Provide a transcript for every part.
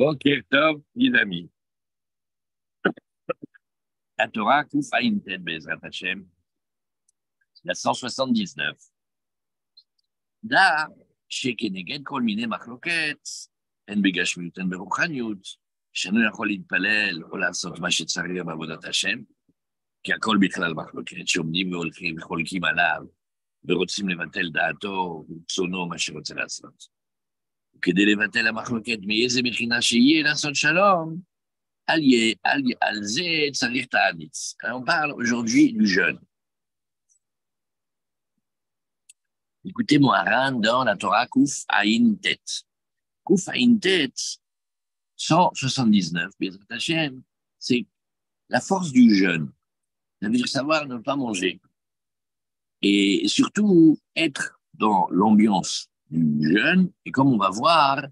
Boker Tov, les amis. La Torah, Kouf Ayin Tet Bezrat Hashem, la 179. Da, שכנגד כל מיני מחלוקת, הן בגשמיות, הן ברוחניות, שאינו יכול להתפלל או לעשות מה שצריך בעבודת השם, כי הכל בכלל מחלוקת, שעומדים והולכים וחולקים עליו, ורוצים לבטל דעתו ורצונו מה שרוצה לעשות. וכדי לבטל המחלוקת מאיזה מכינה שיהיה לעשות שלום, על זה צריך תעניץ. On parle aujourd'hui du jeûne. Écoutez Moharan dans la Torah Kouf Ayin Tet. Kouf Ayin Tet, 179, Bezrat Hashem, c'est la force du jeûne. Ça veut dire savoir ne pas manger. Et surtout être dans l'ambiance du jeûne. Et comme on va voir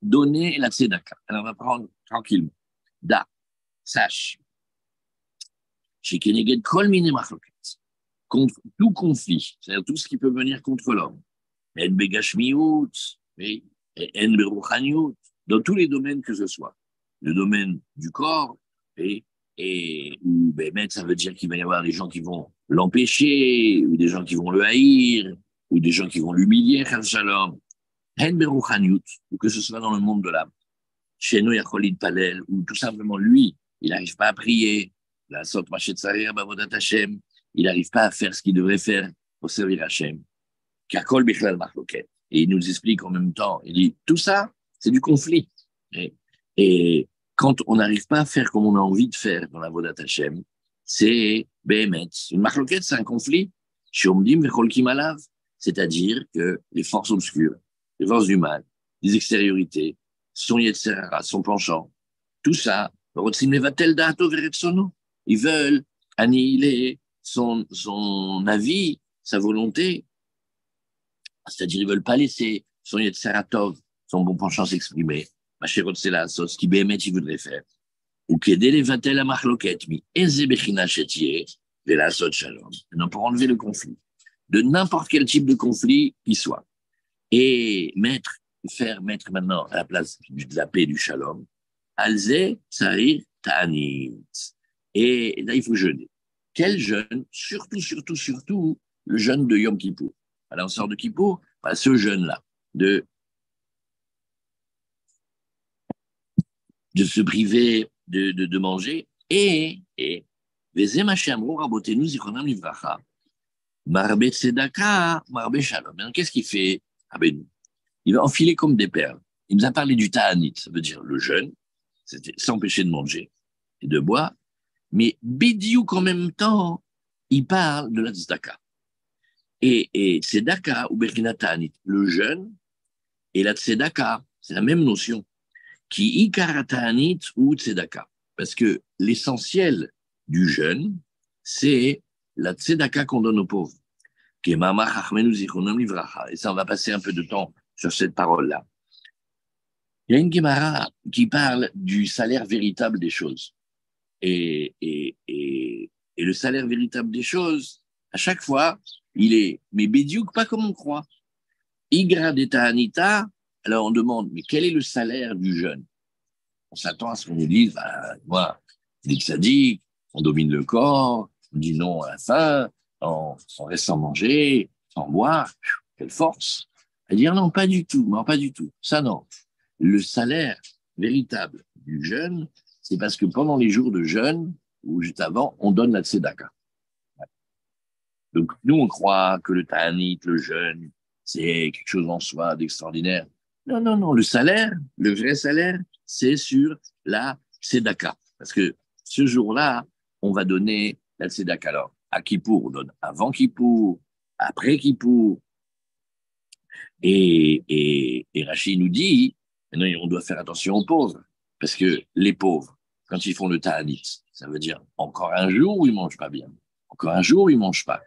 donner la tzedaka. Alors on va prendre tranquillement. Da, sache. Chez Keneged Kol Mine Machloket. Contre tout conflit, c'est-à-dire tout ce qui peut venir contre l'homme. En begashmiut, en beruchaniut, dans tous les domaines que ce soit. Le domaine du corps, et ça veut dire qu'il va y avoir des gens qui vont l'empêcher, ou des gens qui vont le haïr, ou des gens qui vont l'humilier, shalom. En beruchaniut, ou que ce soit dans le monde de l'âme. Sheno yacholid palel, ou tout simplement lui, il n'arrive pas à prier, la sot machet sarir bavodat Hashem, il n'arrive pas à faire ce qu'il devrait faire pour servir Hachem. Kakol bichlal machloket. Et il nous explique en même temps, il dit, tout ça, c'est du conflit. Et quand on n'arrive pas à faire comme on a envie de faire dans la vodat Hachem, c'est behemet. Une machloket, c'est un conflit. Shomdim vecholkim alav. C'est-à-dire que les forces obscures, les forces du mal, les extériorités, son yetzerara, son penchant, tout ça, rotzim levatel da'ato veretsono. Ils veulent annihiler son avis, sa volonté, c'est-à-dire ils ne veulent pas laisser son Yetzeratov, son bon penchant s'exprimer, Machérot c'est la sauce qui bémet il voudrait faire. Ou qu'aider les vatel à machloket, mi eze bechina chetier, et la sauce shalom. Non, pour enlever le conflit, de n'importe quel type de conflit qu'il soit. Et faire mettre maintenant à la place de la paix du shalom, alze, sarir, ta'anit. Et là, il faut jeûner. Quel jeûne? Surtout, le jeûne de Yom Kippour. Alors, on sort de Kippour, ce jeûne-là, de se priver de manger, et Vezem Hashem Rabotenu Zichronam Livracha, Marbe Tzedaka, Marbe Shalom. Maintenant, qu'est-ce qu'il fait? Il va enfiler comme des perles. Il nous a parlé du Ta'anit, ça veut dire le jeûne, c'était s'empêcher de manger et de boire. Mais Bidiouk, en même temps, il parle de la tzedaka. Et tzedaka ou bechina ta'anit, le jeûne et la tzedaka, c'est la même notion, qui ikara ta'anit ou tzedaka. Parce que l'essentiel du jeûne, c'est la tzedaka qu'on donne aux pauvres. Et ça, on va passer un peu de temps sur cette parole-là. Il y a une Gemara qui parle du salaire véritable des choses. Et le salaire véritable des choses, à chaque fois, il est, mais Bédiouk, pas comme on croit. Igra de Ta'anita, alors on demande, mais quel est le salaire du jeûne? On s'attend à ce qu'on nous dise, moi, dès que ça dit, on domine le corps, on dit non à la faim, on reste sans manger, sans boire, quelle force. À dire non, pas du tout, non, pas du tout. Ça, non. Le salaire véritable du jeûne, c'est parce que pendant les jours de jeûne, ou juste avant, on donne la tzedaka. Donc, nous, on croit que le ta'anit, le jeûne, c'est quelque chose en soi d'extraordinaire. Non. Le salaire, le vrai salaire, c'est sur la tzedaka. Parce que ce jour-là, on va donner la tzedaka. Alors, à Kippour, on donne avant Kippour, après Kippour. Et Rachid nous dit, maintenant, on doit faire attention aux pauvres. Parce que les pauvres, quand ils font le ta'anit, ça veut dire encore un jour où ils ne mangent pas bien. Encore un jour où ils ne mangent pas.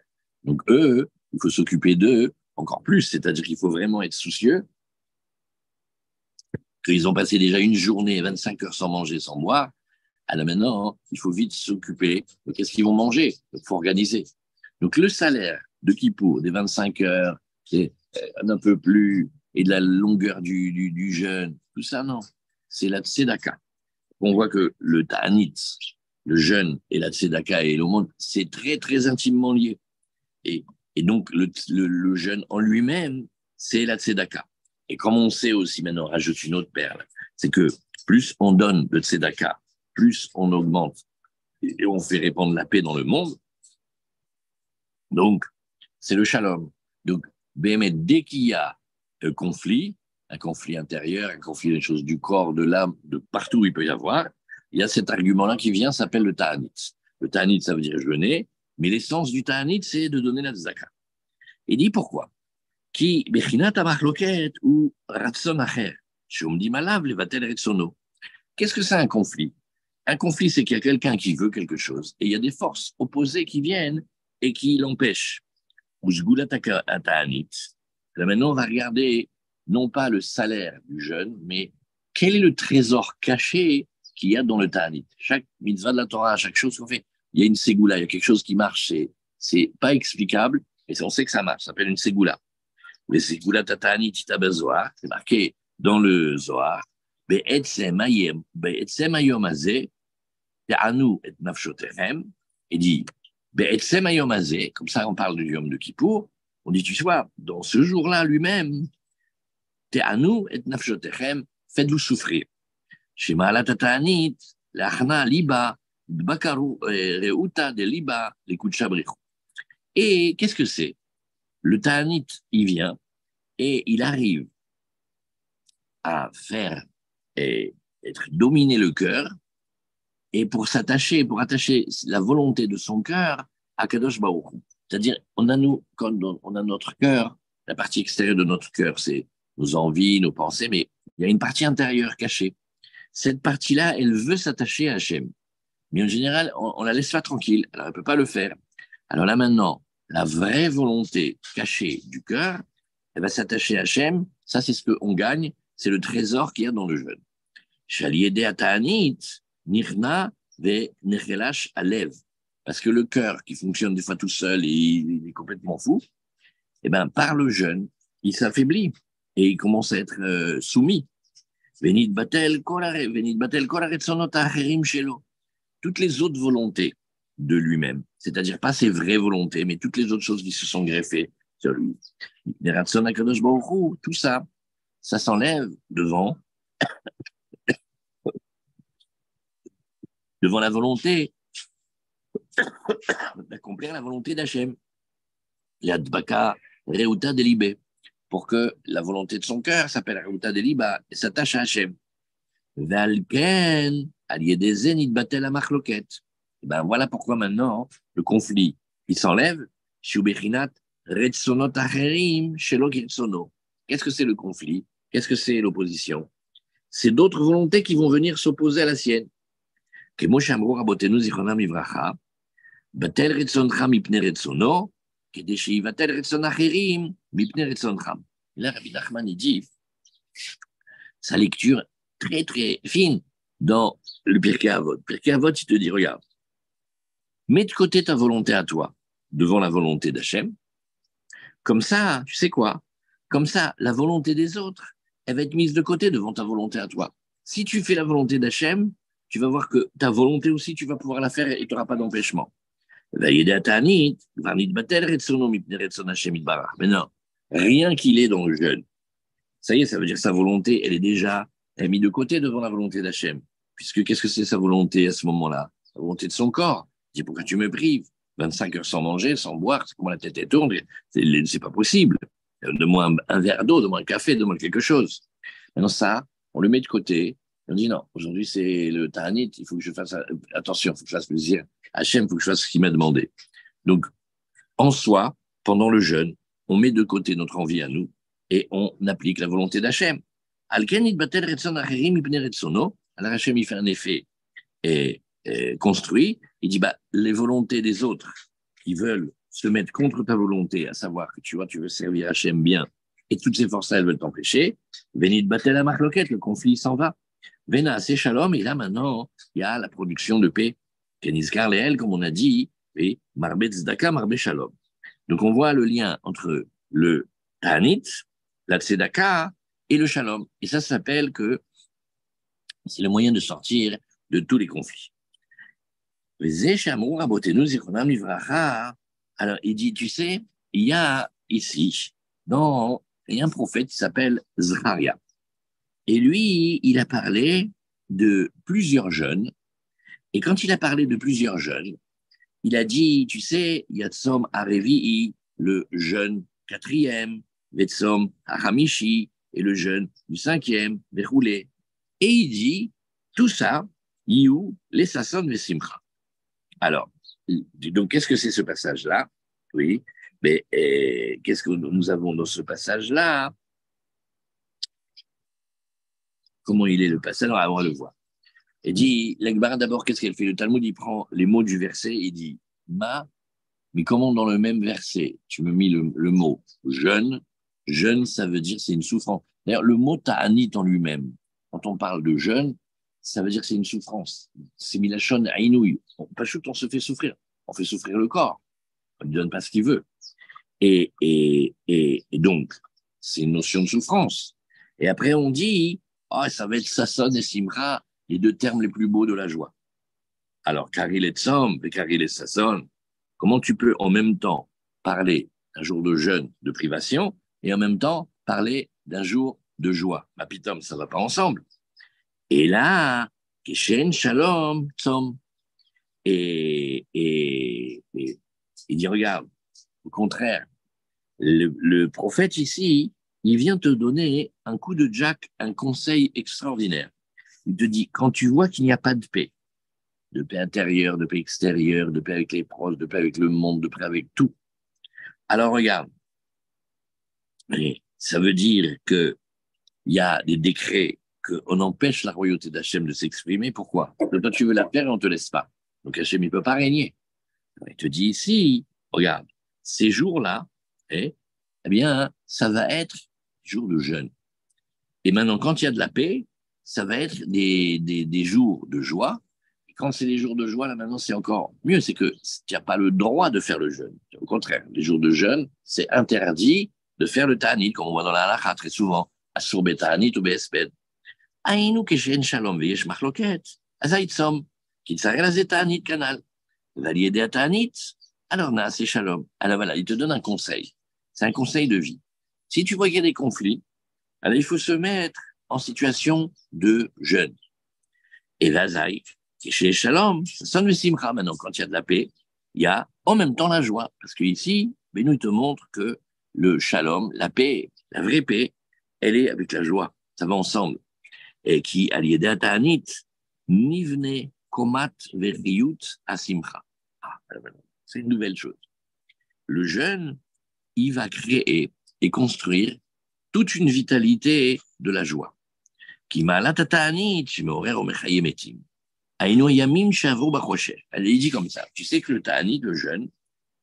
Donc eux, il faut s'occuper d'eux encore plus. C'est-à-dire qu'il faut vraiment être soucieux qu'ils ont passé déjà une journée, 25 heures sans manger, sans boire. Alors maintenant, il faut vite s'occuper de qu'est-ce qu'ils vont manger. Il faut organiser. Donc le salaire de Kippour, des 25 heures, c'est un peu plus, et de la longueur du jeûne, tout ça, non. c'est la tzedaka. On voit que le ta'anit, le jeûne et la tzedaka et l'aumône, c'est très, très intimement lié. Et, et donc, le jeûne en lui-même, c'est la tzedaka. Et comme on sait aussi, maintenant, on rajoute une autre perle, c'est que plus on donne de tzedaka, plus on augmente et on fait répandre la paix dans le monde. Donc, c'est le shalom. Donc, dès qu'il y a un conflit intérieur, un conflit des choses du corps, de l'âme, de partout où il peut y avoir, il y a cet argument-là qui vient, s'appelle le ta'anit. Le ta'anit, ça veut dire jeûner, mais l'essence du ta'anit, c'est de donner la tzedaka. Il dit pourquoi? Qui bechinat amachloket ou ratson acher, sheomdim alav levatel retsono. Qu'est-ce que c'est un conflit? Un conflit, c'est qu'il y a quelqu'un qui veut quelque chose et il y a des forces opposées qui viennent et qui l'empêchent. Là, maintenant, on va regarder non pas le salaire du jeûne, mais quel est le trésor caché qu'il y a dans le ta'anit. Chaque mitzvah de la Torah, chaque chose qu'on fait, il y a une ségoula, il y a quelque chose qui marche, c'est pas explicable, mais on sait que ça marche, ça s'appelle une ségoula. Les ségoula ta'anit Zohar, c'est marqué dans le Zohar, Be'etzem hayom hazeh, ta'anu et nafshotechem, et dit, Be'etzem hayom hazeh, comme ça on parle du Yom de Kippour, on dit, tu vois, dans ce jour-là lui-même, ta'anu et nafshotechem, faites-vous souffrir. Shema alat ta'anit, l'achna liba, bakaru reuta de liba, l'écoute chabrichou. Et qu'est-ce que c'est? Le ta'anit, il vient et il arrive à faire et être dominer le cœur et pour attacher la volonté de son cœur à Kadosh Baruch Hu. C'est-à-dire, quand on a notre cœur, la partie extérieure de notre cœur, c'est nos envies, nos pensées, mais il y a une partie intérieure cachée. Cette partie-là, elle veut s'attacher à Hachem. Mais en général, on la laisse pas tranquille. Alors, elle ne peut pas le faire. Alors là, maintenant, la vraie volonté cachée du cœur, elle va s'attacher à Hachem. Ça, c'est ce qu'on gagne. C'est le trésor qu'il y a dans le jeûne. Shaliede ata'anit, nirna ve nechelash alev. Parce que le cœur, qui fonctionne des fois tout seul et il est complètement fou, eh ben, par le jeûne, il s'affaiblit et il commence à être soumis. Venit batel kol haretzonot ha'acherim shelo. Toutes les autres volontés de lui-même, c'est-à-dire pas ses vraies volontés, mais toutes les autres choses qui se sont greffées sur lui. Les ratzon hakadosh baruch hu, tout ça, ça s'enlève devant la volonté d'accomplir la volonté d'Hachem. L'adbaka reuta delibé, pour que la volonté de son cœur s'appelle reuta deliba et s'attache à Hachem. Valken aliedezen itbatel amachloket. Ben voilà pourquoi maintenant le conflit il s'enlève. Shubechinat retzonot acherim shelo kirtsono. Qu'est-ce que c'est le conflit? Qu'est-ce que c'est l'opposition? C'est d'autres volontés qui vont venir s'opposer à la sienne. Kemo shamru rabotenu zichronam ivracha, batel retzoncha mipne retzono, kede sheivatel retzon acherim mipne retzoncha. Là, Rabbi Nachman il dit sa lecture très très fine dans le Pirkei Avot. Pirkei Avot, il te dit, regarde, mets de côté ta volonté à toi devant la volonté d'Hachem. Comme ça, tu sais quoi? Comme ça, la volonté des autres, elle va être mise de côté devant ta volonté à toi. Si tu fais la volonté d'Hachem, tu vas voir que ta volonté aussi, tu vas pouvoir la faire et tu n'auras pas d'empêchement. Mais non, rien qu'il est dans le jeûne, ça y est, ça veut dire que sa volonté, elle est mise de côté devant la volonté d'Hachem. Puisque qu'est-ce que c'est sa volonté à ce moment-là? La volonté de son corps. Il dit, pourquoi tu me prives? 25 heures sans manger, sans boire, c'est comment la tête est tourne, c'est pas possible. Donne-moi un verre d'eau, donne-moi un café, donne-moi quelque chose. Maintenant, ça, on le met de côté. On dit, non, aujourd'hui, c'est le ta'anit, il faut que je fasse attention, il faut que je fasse plaisir. Hachem, il faut que je fasse ce qu'il m'a demandé. Donc, en soi, pendant le jeûne, on met de côté notre envie à nous et on applique la volonté d'Hachem. Alors Hachem, il fait un effet construit. Il dit, les volontés des autres qui veulent se mettre contre ta volonté, à savoir que tu vois, tu veux servir Hachem bien, et toutes ces forces-là, elles veulent t'empêcher. Venit batel la marloquette, le conflit s'en va. Vena, c'est shalom, et là maintenant, il y a la production de paix. Kenizkar leel, comme on a dit, et marbe tzedaka, marbe shalom. Donc on voit le lien entre le ta'anit, la tzedaka et le shalom. Et ça s'appelle que C'est le moyen de sortir de tous les conflits. Alors, il dit, tu sais, il y a ici, il y a un prophète qui s'appelle Zraria. Et lui, il a parlé de plusieurs jeunes. Et quand il a parlé de plusieurs jeunes, il a dit, tu sais, Yatsom Arevi'i, le jeune quatrième, Vetsom Haramishi, et le jeune du cinquième, Verroulé. Et il dit, tout ça, Iou, les Sasson Vesimcha. Alors, donc, qu'est-ce que c'est ce passage-là? Oui, mais qu'est-ce que nous avons dans ce passage-là? Comment il est le passage? Alors, on va le voir. Il dit, l'Agmara d'abord, qu'est-ce qu'elle fait? Le Talmud, il prend les mots du verset, il dit, Ma, mais comment dans le même verset, tu me mis le mot jeune? Jeune, ça veut dire c'est une souffrance. D'ailleurs, le mot ta'anit en lui-même, quand on parle de jeune, ça veut dire c'est une souffrance. C'est milachon aïnouï. Pas chute, on se fait souffrir. On fait souffrir le corps. On ne lui donne pas ce qu'il veut. Et donc, c'est une notion de souffrance. Et après, on dit, oh, ça va être Sasson et Simra, les deux termes les plus beaux de la joie. Alors, Karil et Tzom, et Karil et Sasson, comment tu peux en même temps parler d'un jour de jeûne, de privation, et en même temps parler d'un jour de joie? Ma pitom, ça ne va pas ensemble. Et là, Keshen Shalom Tzom. Et il dit, regarde, au contraire, le prophète ici, il vient te donner un coup de jack, un conseil extraordinaire. Il te dit, quand tu vois qu'il n'y a pas de paix intérieure, de paix extérieure, de paix avec les proches, de paix avec le monde, de paix avec tout. Alors regarde, ça veut dire qu'il y a des décrets qu'on empêche la royauté d'Hachem de s'exprimer. Pourquoi? Parce que toi, tu veux la faire et on ne te laisse pas. Donc Hachem, il ne peut pas régner. Il te dit ici, regarde, ces jours-là, eh bien, ça va être jours de jeûne. Et maintenant, quand il y a de la paix, ça va être des jours de joie. Et quand c'est des jours de joie, là maintenant, c'est encore mieux. C'est que tu n'as pas le droit de faire le jeûne. Au contraire, les jours de jeûne, c'est interdit de faire le ta'anit, comme on voit dans la halakha très souvent. Asur beta'anit ou be'esped. Aïnou keshen shalom veyesh machloket. Azaïtsom. Kitzarel azet ta'anit kanal. Valiéder ta'anit. Alors, na, c'est shalom. Alors voilà, il te donne un conseil. C'est un conseil de vie. Si tu vois qu'il y a des conflits, alors il faut se mettre en situation de jeûne. Et Vazaï, qui est chez Shalom, ça ne simcha. Maintenant, quand il y a de la paix, il y a en même temps la joie. Parce qu'ici, Benoît te montre que le Shalom, la paix, la vraie paix, elle est avec la joie. Ça va ensemble. Et qui, aliéda ta'anit, nivne komat verriut asimcha. Ah, c'est une nouvelle chose. Le jeûne, il va créer et construire toute une vitalité de la joie. Qui m'a la tatani, tu m'aurais remechayemetim. Aïno yamim shavro bachoshe. Elle dit comme ça. Tu sais que le ta'ani, le jeûne,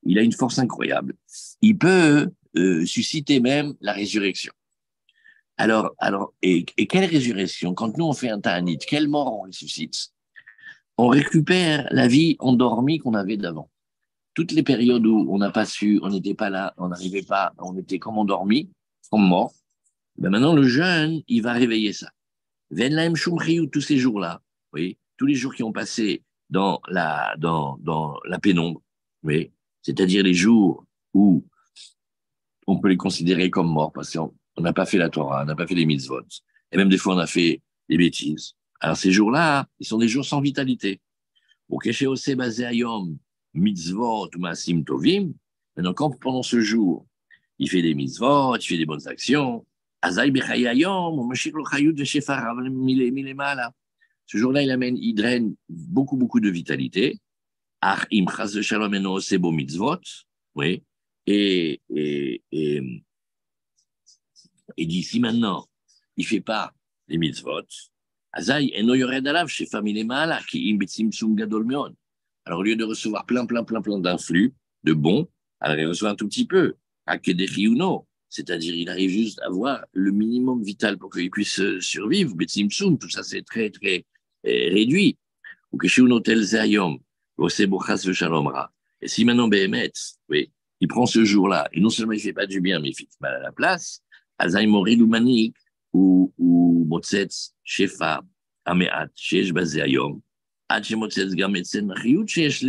il a une force incroyable. Il peut susciter même la résurrection. Alors, et quelle résurrection? Quand nous on fait un ta'anit, quelle mort on ressuscite? On récupère la vie endormie qu'on avait d'avant. Toutes les périodes où on n'a pas su, on n'était pas là, on n'arrivait pas, on était comme endormi, comme mort. Ben maintenant, le jeûne, il va réveiller ça. Venlaem Shumriou, tous ces jours-là, oui, tous les jours qui ont passé dans la pénombre, oui, c'est-à-dire les jours où on peut les considérer comme morts parce qu'on n'a pas fait la Torah, on n'a pas fait les mitzvot, et même des fois on a fait des bêtises. Alors ces jours-là, ils sont des jours sans vitalité. Pour Keshe Ose Basé Ayom, mitzvot ou Masim Tovim, maintenant quand pendant ce jour, il fait des mitzvot, il fait des bonnes actions, Azaï Bechayayom, Mashik lo Chayut Veshefar Milemala. Ce jour-là, il draine beaucoup, beaucoup de vitalité. Ach im Chaz Shalom eno Sebo mitzvot, oui. Et d'ici maintenant, il ne fait pas les mitzvot. Azaï eno yored alav Shefa Milemala, ki im betzimtzum gadol meod. Alors, au lieu de recevoir plein d'influx, de bons, alors il reçoit un tout petit peu. Akedechi ou non. C'est-à-dire, il arrive juste à avoir le minimum vital pour qu'il puisse survivre. Betzimtzum, tout ça, c'est très, très réduit. Ou que chez Unotel Zayom, et si maintenant Behemet, oui, il prend ce jour-là, et non seulement il ne fait pas du bien, mais il fait mal à la place, Azaï Morid ou Manik, ou Motzetz, Shefa, המעט שיש בזה היום, עד שמוצץ גם אצלנו החיות שיש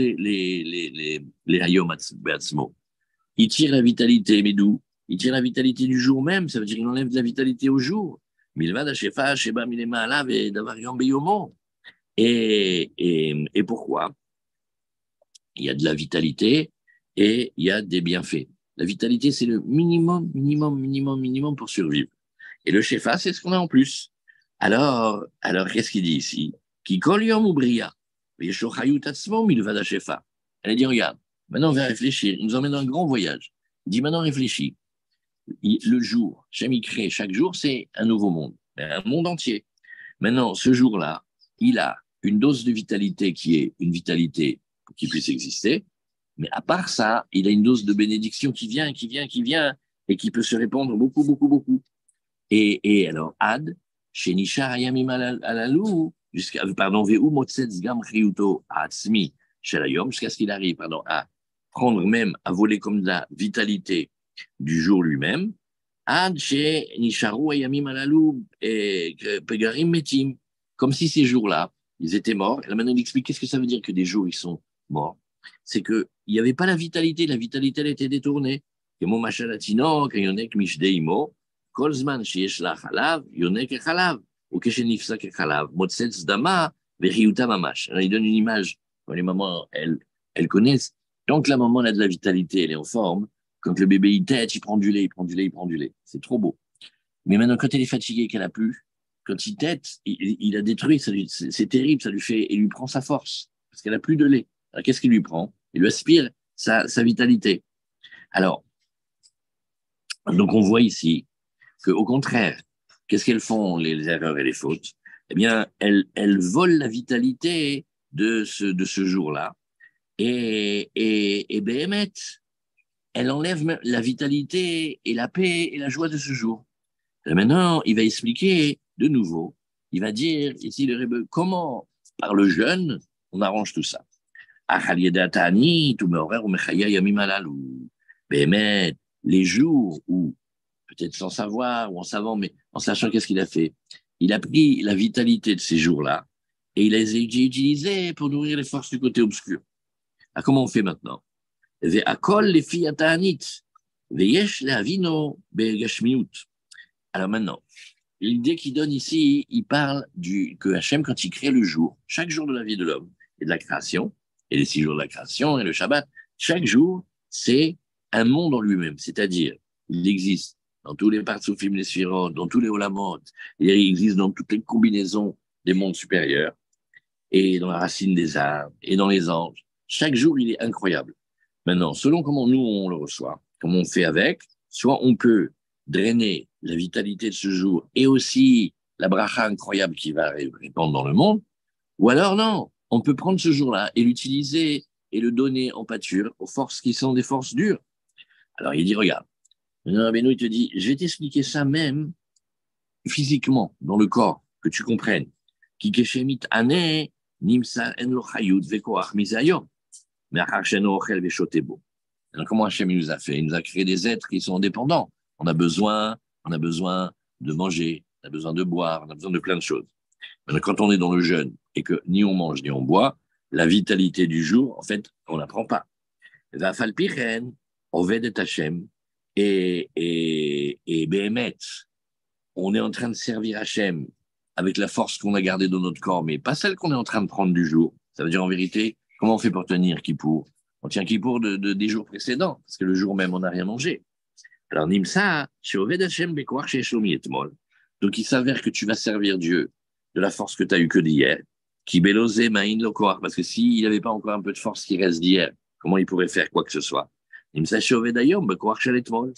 להיום בעצמו. Il tire la vitalité, mais d'où? Il tire la vitalité du jour même, ça veut dire qu'il enlève de la vitalité au jour. Milvad Hashefa, Sheba Milema'alav et Davar Yom Beyomo. Et pourquoi? Il y a de la vitalité et il y a des bienfaits. La vitalité, c'est le minimum pour survivre. Et le Shefa, c'est ce qu'on a en plus. Alors qu'est-ce qu'il dit ici? Qui kol yom ubria, v'yesho chayut atzmo milvad Hashefa. Elle a dit, regarde, maintenant on va réfléchir. Il nous emmène dans un grand voyage. Il dit, maintenant réfléchis. Le jour, Shem il crée, chaque jour, c'est un nouveau monde, un monde entier. Maintenant, ce jour-là, il a une dose de vitalité qui est une vitalité pour qu'il puisse exister, mais à part ça, il a une dose de bénédiction qui vient, et qui peut se répandre beaucoup. Et alors, Ad, chez Nishar Ayamim Alalou, jusqu'à, Veu Motsetz Gam Chiyuto Atzmi, Shalayom, jusqu'à ce qu'il arrive, à prendre même, à voler comme de la vitalité du jour lui-même, Ad chez Nisharu Ayamim Alalou et Pegarim Metim, comme si ces jours-là, ils étaient morts. Et là, maintenant, il explique qu'est-ce que ça veut dire que des jours, ils sont morts. C'est qu'il n'y avait pas la vitalité, elle était détournée. Comme Machalatino, Kayonek Mishdeimo, Kolzman Shieshla Chalav, Yonek Chalav, ou Keshenifsa Chalav, Motsetz Dama, Veriuta Mamash. Il donne une image, quand les mamans, elles connaissent. Tant que la maman a de la vitalité, elle est en forme, quand le bébé il tète, il prend du lait. C'est trop beau. Mais maintenant, quand elle est fatiguée, qu'elle a plus, quand il tète, il a détruit, c'est terrible, il lui prend sa force, parce qu'elle a plus de lait. Alors, qu'est-ce qu'il lui prend? Il lui aspire sa vitalité. Alors, donc on voit ici qu'au contraire, qu'est-ce qu'elles font, les erreurs et les fautes? Eh bien, elles volent la vitalité de ce jour-là, et Béhémet, elle enlève la vitalité et la paix et la joie de ce jour. Et maintenant, il va expliquer de nouveau, il va dire ici le Rebbe, comment, par le jeûne, on arrange tout ça. Les jours où, peut-être sans savoir ou en savant, mais en sachant qu'est-ce qu'il a fait, il a pris la vitalité de ces jours-là et il les a utilisés pour nourrir les forces du côté obscur. Alors, comment on fait maintenant? Alors maintenant, l'idée qu'il donne ici, il parle que Hachem, quand il crée le jour, chaque jour de la vie de l'homme et de la création, et les 6 jours de la création et le Shabbat, chaque jour, c'est un monde en lui-même. C'est-à-dire, il existe dans tous les partsoufim, les sphirotes, dans tous les olamot, il existe dans toutes les combinaisons des mondes supérieurs, et dans la racine des arbres, et dans les anges. Chaque jour, il est incroyable. Maintenant, selon comment nous, on le reçoit, comment on fait avec, soit on peut drainer la vitalité de ce jour et aussi la bracha incroyable qui va répandre dans le monde, ou alors non, on peut prendre ce jour-là et l'utiliser et le donner en pâture aux forces qui sont des forces dures. Alors il dit, regarde, Rabbeinu, il te dit, je vais t'expliquer ça même physiquement, dans le corps, que tu comprennes. Ki keshemit ane nimsa en lo chayut vekoach misayom. Mais achar ochel veshotebo. Alors comment Hachem nous a fait? Il nous a créé des êtres qui sont indépendants. On a besoin de manger, on a besoin de boire, on a besoin de plein de choses. Maintenant, quand on est dans le jeûne et que ni on mange ni on boit, la vitalité du jour, en fait, on ne la prend pas. Vafal pichen, oved et Hachem, et Béhémet, on est en train de servir Hachem avec la force qu'on a gardée dans notre corps, mais pas celle qu'on est en train de prendre du jour. Ça veut dire en vérité, comment on fait pour tenir Kippour? On tient Kippour des jours précédents, parce que le jour même, on n'a rien mangé. Alors, Nimsa, chez Oved Hachem, Bekoach, chez Shlomi Etmol. Donc, il s'avère que tu vas servir Dieu de la force que tu as eue que d'hier, qui belosé ma'in lokoach, parce que s'il n'avait pas encore un peu de force qui reste d'hier, comment il pourrait faire quoi que ce soit? Nimsa, chez Oved Hayom, Bekoach, chez Etmol.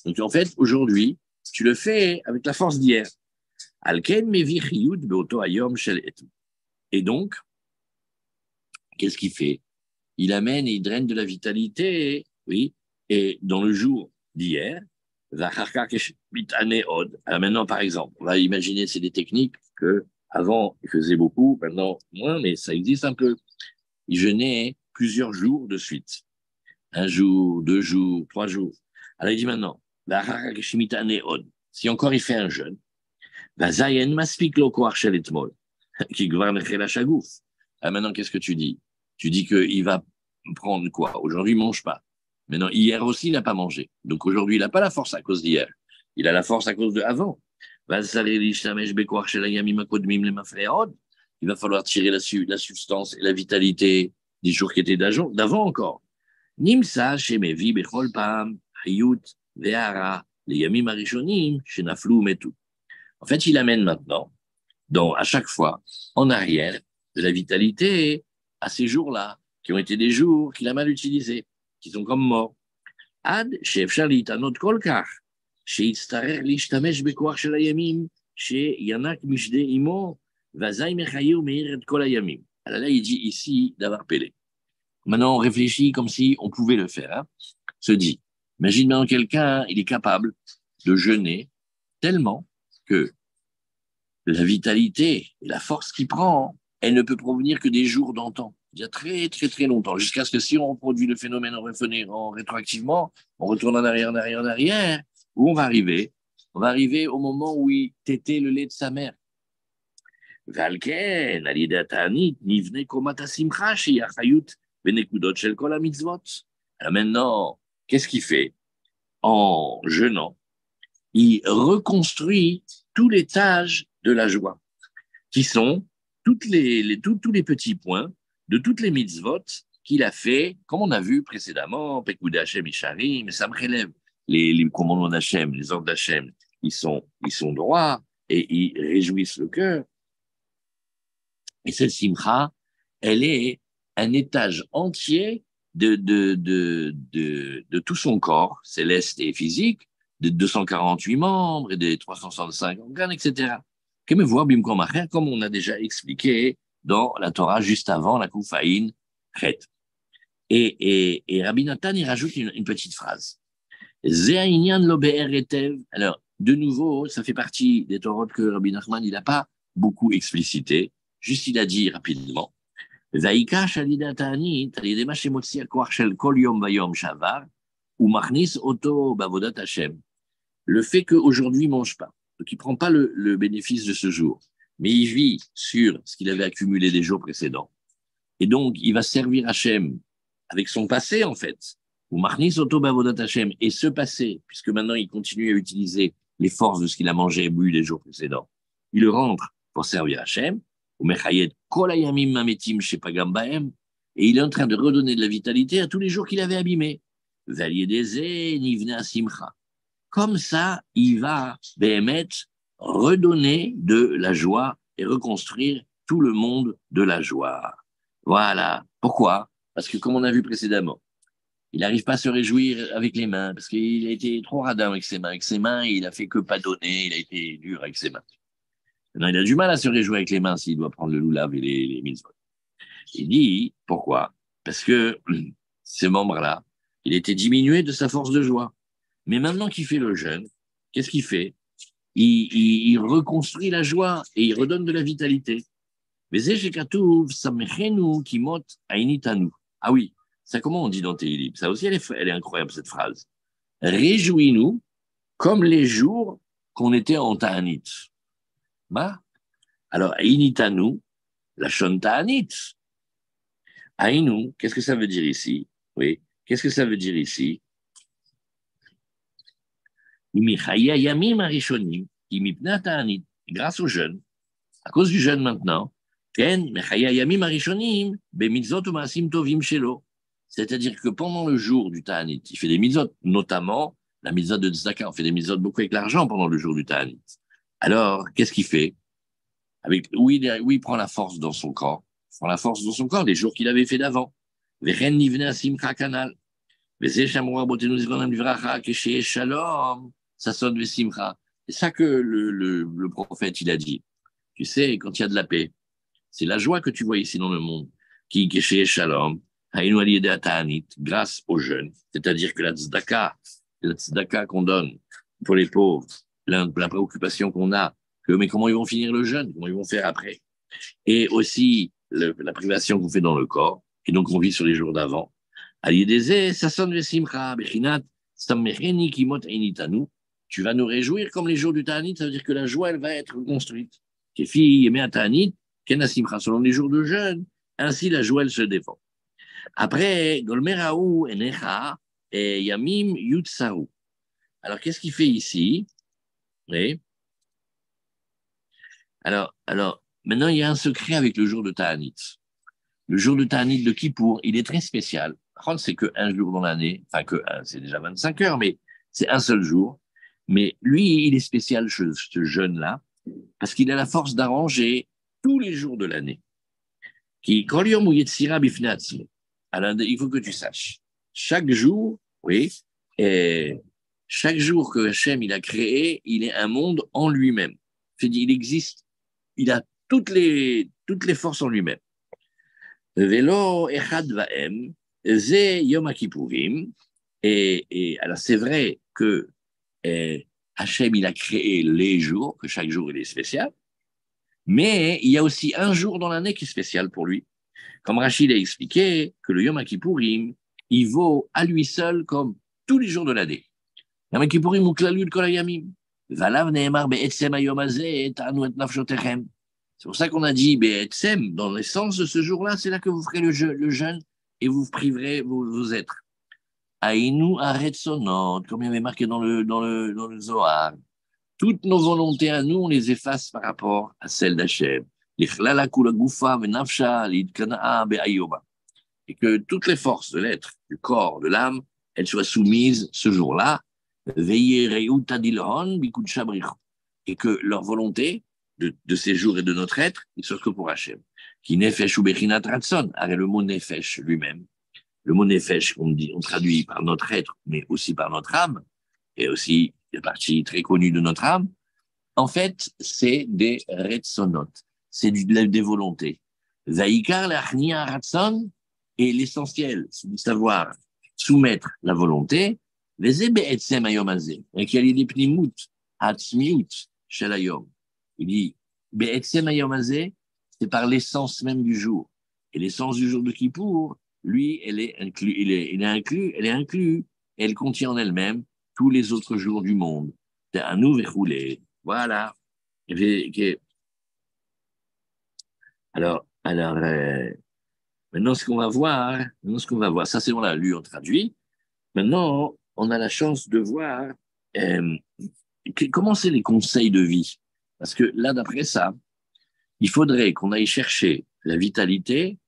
Donc, en fait, aujourd'hui, tu le fais avec la force d'hier. Alken mevi chiyut beoto hayom shel etmol. Et donc, qu'est-ce qu'il fait? Il amène et il draine de la vitalité, oui, et dans le jour d'hier, alors maintenant, par exemple, on va imaginer, c'est des techniques que avant ils faisaient beaucoup, maintenant moins, mais ça existe un peu. Ils jeûnaient plusieurs jours de suite. 1 jour, 2 jours, 3 jours. Alors il dit maintenant, si encore il fait un jeûne, qui gouverne la chagouf. Ah, maintenant, qu'est-ce que tu dis? Tu dis qu'il va prendre quoi? Aujourd'hui, il ne mange pas. Maintenant, hier aussi, il n'a pas mangé. Donc aujourd'hui, il n'a pas la force à cause d'hier. Il a la force à cause de avant. Il va falloir tirer la substance et la vitalité des jours qui étaient d'avant encore. Nimsa shemevi bechol pam hayut ve'ara les yamim arishonim shenaflu metu. En fait, il amène maintenant, à chaque fois, en arrière, de la vitalité à ces jours-là, qui ont été des jours qu'il a mal utilisés, qui sont comme morts. Ad she'efshar litanot kol kach, she'itztarech lishtamesh bekouach shel hayamim, she'yanak mishde imo, vazay mechayu meir et kol hayamim. Alors là, il dit ici d'avoir pélé. Maintenant, on réfléchit comme si on pouvait le faire. Hein. Se dit, imagine maintenant quelqu'un, il est capable de jeûner tellement que la vitalité et la force qu'il prend, elle ne peut provenir que des jours d'antan. Il y a très, très, très longtemps. Jusqu'à ce que si on reproduit le phénomène en rétroactivement, on retourne en arrière, où on va arriver? On va arriver au moment où il tétait le lait de sa mère. Valken, nivne komata simcha, sheyachayut, benekudot shel kol hamitzvot. Alors maintenant, qu'est-ce qu'il fait? En jeûnant, il reconstruit tout l'étage de la joie, qui sont tous les petits points de toutes les mitzvot qu'il a fait, comme on a vu précédemment, Pekudei Hashem Isharim, mais ça me relève les commandements d'Hachem, les ordres d'Hachem, ils sont droits et ils réjouissent le cœur. Et cette simcha, elle est un étage entier de tout son corps, céleste et physique, de 248 membres et des 365 organes, etc. Comme on a déjà expliqué dans la Torah juste avant la Koufaïn Chet. Et Rabbi Nathan, il rajoute une petite phrase. Alors, de nouveau, ça fait partie des Torahs que Rabbi Nachman, il n'a pas beaucoup explicité, juste il a dit rapidement. Le fait qu'aujourd'hui il ne mange pas, donc il ne prend pas le bénéfice de ce jour, mais il vit sur ce qu'il avait accumulé des jours précédents. Et donc, il va servir Hachem avec son passé, en fait. Ou Marnis Oto Bavodat Hachem. Et ce passé, puisque maintenant il continue à utiliser les forces de ce qu'il a mangé et bu les jours précédents, il rentre pour servir Hachem. Ou Mechayet Kolayamim Mametim Shepagam Baem. Et il est en train de redonner de la vitalité à tous les jours qu'il avait abîmés. Valiedeze Nivne Simcha. Comme ça, il va, Behemet, redonner de la joie et reconstruire tout le monde de la joie. Voilà. Pourquoi? Parce que, comme on a vu précédemment, il n'arrive pas à se réjouir avec les mains, parce qu'il a été trop radin avec ses mains. Avec ses mains, il a fait que pas donner, il a été dur avec ses mains. Maintenant, il a du mal à se réjouir avec les mains s'il doit prendre le loulav et les mitzvot. Il dit, pourquoi? Parce que ces membres-là, il était diminué de sa force de joie. Mais maintenant qu'il fait le jeûne, qu'est-ce qu'il fait? Il reconstruit la joie et il redonne de la vitalité. Ah oui, ça comment on dit dans Tehillim? Ça aussi, elle est incroyable, cette phrase. Réjouis-nous comme les jours qu'on était en Ta'anit. Bah, alors, Ainitanu, la Shon Ta'anit. Aïnou, qu'est-ce que ça veut dire ici? Oui, qu'est-ce que ça veut dire ici? Grâce au jeûne, à cause du jeûne maintenant, c'est-à-dire que pendant le jour du Ta'anit, il fait des mitzvot, notamment la mitzvot de Tzedaka, on fait des mitzvot beaucoup avec l'argent pendant le jour du Ta'anit. Alors, qu'est-ce qu'il fait? Oui, il prend la force dans son corps, les jours qu'il avait fait d'avant. Ça sonne Vesimcha. C'est ça que le prophète, il a dit. Tu sais, quand il y a de la paix, c'est la joie que tu vois ici dans le monde, qui chez Shalom, grâce aux jeunes. C'est-à-dire que la tzedaka qu'on donne pour les pauvres, la préoccupation qu'on a, mais comment ils vont finir le jeûne, comment ils vont faire après. Et aussi la privation qu'on fait dans le corps, et donc on vit sur les jours d'avant. Ça sonne Vesimcha, Bechinat, Sammecheni Kimot Einitanu. Tu vas nous réjouir comme les jours du Ta'anit, ça veut dire que la joie, elle va être reconstruite. Kefi Yemei Ta'anit, Kenasimcha, selon les jours de jeûne, ainsi la joie elle se défend. Après, Golmeraou, Enecha, et Yamim, Yutsaru. Alors, qu'est-ce qu'il fait ici? Oui. Alors, maintenant, il y a un secret avec le jour de Ta'anit. Le jour de Ta'anit de Kippour, il est très spécial. Par contre, c'est qu'un jour dans l'année, enfin que un, c'est déjà 25 heures, mais c'est un seul jour. Mais lui, il est spécial, ce jeune-là, parce qu'il a la force d'arranger tous les jours de l'année. Alors, il faut que tu saches. Chaque jour, oui, et chaque jour que Hachem il a créé, il est un monde en lui-même. Il existe, il a toutes les forces en lui-même. Velo echad vaem, ze yom kippourim. Et alors c'est vrai que Hachem il a créé les jours, que chaque jour il est spécial, mais il y a aussi un jour dans l'année qui est spécial pour lui. Comme Rachid a expliqué que le Yom Kippourim, il vaut à lui seul comme tous les jours de l'année. Yom Kippourim ou Klalul Kol Hayamim. Valav Nehemar Be'etzem Hayom Hazeh Ta'anu et Nafshotechem. C'est pour ça qu'on a dit Be'etzem, dans l'essence de ce jour-là, c'est là que vous ferez le jeûne et vous priverez vos êtres. Aïnou Aretsonot, comme il y avait marqué dans le Zohar. Toutes nos volontés à nous, on les efface par rapport à celles d'Hachem. Et que toutes les forces de l'être, du corps, de l'âme, elles soient soumises ce jour-là. Et que leur volonté de ces jours et de notre être, ne soit que pour Hachem. Qui nefesh ou bechinat ratson. Le mot nefesh lui-même. Le mot nefesh, on traduit par notre être, mais aussi par notre âme, et aussi une partie très connue de notre âme. En fait, c'est des retsonot, c'est des volontés. Zaïkar l'achnia ratson, et l'essentiel, c'est de savoir soumettre la volonté, les ebe'etzem ayom hazeh, et qu'il y a des pnimut, hatzmiut, shel hayom. Il dit, be'etzem ayom hazeh, c'est par l'essence même du jour. Et l'essence du jour de Kippour, lui, elle est inclus, et elle contient en elle-même tous les autres jours du monde. C'est un nouvel roulé. Voilà. Alors, maintenant, ce qu'on va voir, ça c'est on l'a lu, on traduit. Maintenant, on a la chance de voir euh, comment c'est les conseils de vie. Parce que là, d'après ça, il faudrait qu'on aille chercher la vitalité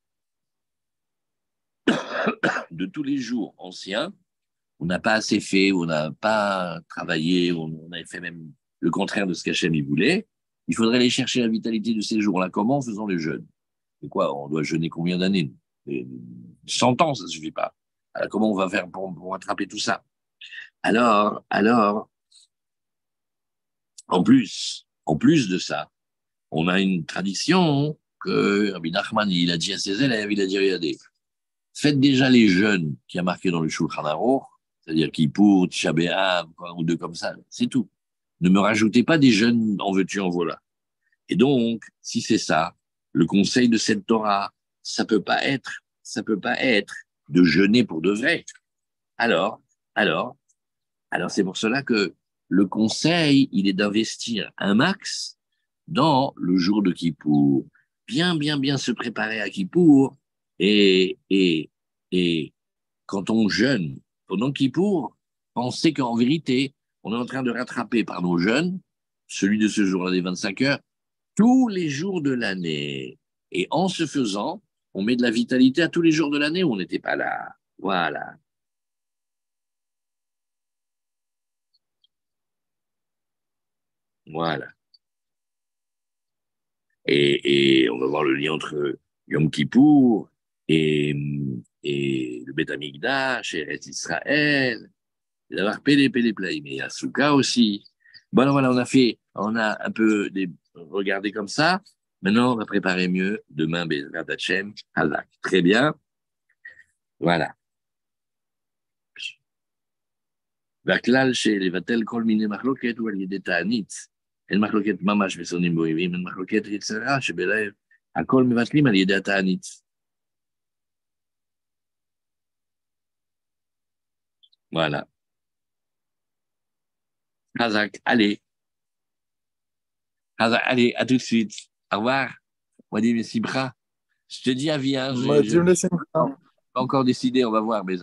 de tous les jours anciens. On n'a pas assez fait, on n'a pas travaillé, on avait fait même le contraire de ce qu'Hachem il voulait. Il faudrait aller chercher la vitalité de ces jours-là. Comment? En faisant le jeûne. Et quoi? On doit jeûner combien d'années? 100 ans, ça ne suffit pas. Alors, comment on va faire pour attraper tout ça? Alors, en plus de ça, on a une tradition que Rabbi Nachman, il a dit à ses élèves, il a dit, regardez, faites déjà les jeûnes qui a marqué dans le Shulchan Aruch, c'est-à-dire Kippour, Tisha B'Av, ou deux comme ça, c'est tout. Ne me rajoutez pas des jeûnes en veux-tu, en voilà. Et donc, si c'est ça, le conseil de cette Torah, ça peut pas être de jeûner pour de vrai. Alors, alors, alors c'est pour cela que le conseil, il est d'investir un max dans le jour de Kippour. Bien, bien, bien se préparer à Kippour. Et quand on jeûne pendant Kippour, pensez qu'en vérité, on est en train de rattraper par nos jeûnes, celui de ce jour-là des 25 heures, tous les jours de l'année. Et en ce faisant, on met de la vitalité à tous les jours de l'année où on n'était pas là. Voilà. Voilà. Et on va voir le lien entre Yom Kippour et, et le Beth Amikdash, et Eretz Israël, d'avoir Pélé Play, mais il y a Souka aussi. Bon, alors voilà, on a un peu regardé comme ça. Maintenant, on va préparer mieux demain, Bezrat Hachem, Halak. Très bien. Voilà. והכלל שלבטל כל מיני מחלוקת הוא על ידי תענית. אין מחלוקת ממש ושונאים באויבים, אין מחלוקת יצרה שבלב הכל מבטלים על ידי התענית. Voilà. Hazak, allez. Hazak, allez, à tout de suite. Au revoir. On dit, mais Simcha, je te dis à vie, hein, Modim le je Simcha. pas encore décidé, on va voir, mais